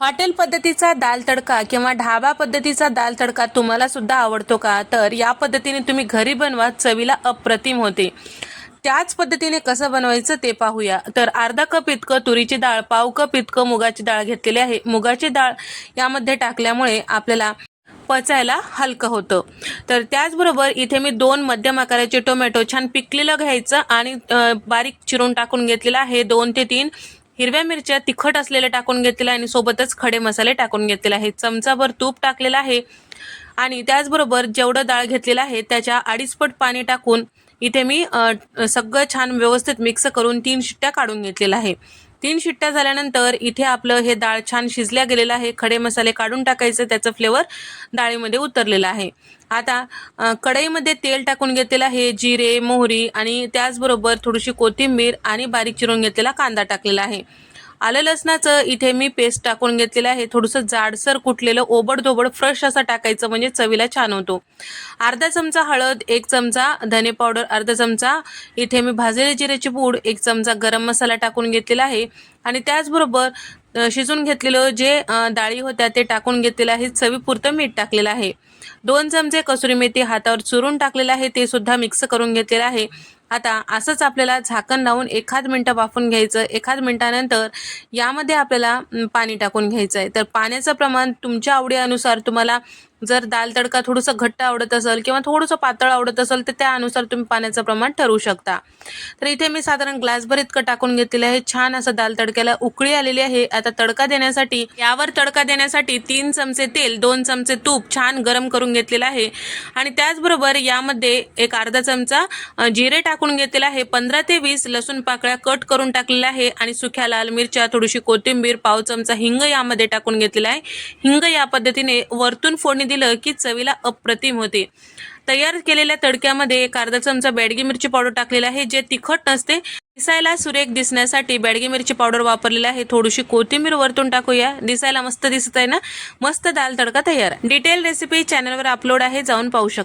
Hotel पद्धतीचा दाल तडका किंवा ढाबा पद्धतीचा दाल तडका तुम्हाला सुद्धा आवडतो का? तर या पद्धतीने तुम्ही घरी बनवा, चवीला अप्रतिम होते. त्याच पद्धतीने कसं बनवायचं ते पाहूया. तर अर्धा कप इतकं तुरीची डाळ, पाव कप इतकं मुगाची डाळ घेतलेली आहे. मुगाची डाळ यामध्ये टाकल्यामुळे आपल्याला पचायला हलकं होतं. तर त्याचबरोबर इथे मी 2 मध्यम आकाराचे टोमॅटो छान पिकलेलं घ्यायचं आणि बारीक चिरून टाकून घेतलेलं आहे. 2 ते 3 हिरव्या मिरच्या तिखट असलेल्या टाकून घेतलेल्या आणि सोबतच खडे मसाले टाकून घेतलेले आहे. चमचाभर तूप टाकलेलं आहे आणि त्याचबरोबर जेवढं डाळ घेतलेलं आहे त्याच्या 2.5 पट पाणी टाकून इथे मी सगळं छान व्यवस्थित मिक्स करून 3 शिट्ट्या काढून घेतलेल्या आहे. 3 शिट्ट्या झाल्यानंतर इथे आपलं हे डाळ छान शिजल्या गेलेलं आहे. खडे मसाले काढून टाकायचं, त्याचं फ्लेवर डाळीमध्ये उतरलेला आहे. आता कढईमध्ये तेल टाकून घेतलेलं आहे. जिरे, मोहरी आणि त्याचबरोबर थोडीशी कोथिंबीर आणि बारीक चिरून घेतलेला कांदा टाकलेला आहे. आलं लसणाचं इथे मी पेस्ट टाकून घेतलेलं आहे. थोडंसं जाडसर कुटलेलं ओबडधोबड फ्रेश असं टाकायचं म्हणजे चवीला छान होतो. अर्धा चमचा हळद, 1 चमचा धने पावडर, अर्धा चमचा इथे मी भाजलेली जिऱ्याची पूड, 1 चमचा गरम मसाला टाकून घेतलेला आहे आणि त्याचबरोबर शिजून घेतलेलं जे डाळी होत्या ते टाकून घेतलेलं आहे. चवीपुरतं मीठ टाकलेलं आहे. 2 चमचे कसुरी मेथी हातावर चुरून टाकलेलं आहे, ते सुद्धा मिक्स करून घेतलेलं आहे. आता असंच आपल्याला झाकण लावून 1 मिनिट वाफून घ्यायचं. 1 मिनिटानंतर यामध्ये आपल्याला पाणी टाकून घ्यायचं आहे. तर पाण्याचं प्रमाण तुमच्या आवडीनुसार, तुम्हाला जर दाल तडका थोडंसं घट्ट आवडत असेल किंवा थोडंसं पातळ आवडत असेल तर त्यानुसार तुम्ही पाण्याचं प्रमाण ठरवू शकता. तर इथे मी साधारण ग्लासभर इतकं टाकून घेतलेलं आहे. छान असं दाल तडक्याला उकळी आलेली आहे. आता तडका देण्यासाठी, यावर तडका देण्यासाठी 3 चमचे तेल, 2 चमचे तूप छान गरम करून घेतलेलं आहे आणि त्याचबरोबर यामध्ये एक अर्धा चमचा जिरे टाकून घेतलेला आहे. 15 ते 20 लसूण पाकळ्या कट करून टाकलेल्या आहे आणि सुक्या लाल मिरच्या, थोडीशी कोथिंबीर, पाव चमचा हिंग यामध्ये टाकून घेतलेला आहे. हिंग या पद्धतीने वरतून फोडणी दिलं की चवीला अप्रतिम होते. तयार केलेल्या तडक्यामध्ये एक अर्धा चमचा बेडगी मिरची पावडर टाकलेला आहे, जे तिखट नसते. दिसायला सुरेख दिसण्यासाठी बेडगी मिरची पावडर वापरलेला आहे. थोडीशी कोथिंबीर वरतून टाकूया. दिसायला मस्त दिसत आहे ना? मस्त दाल तडका तयार. डिटेल रेसिपी चॅनलवर अपलोड आहे, जाऊन पाहू शकता.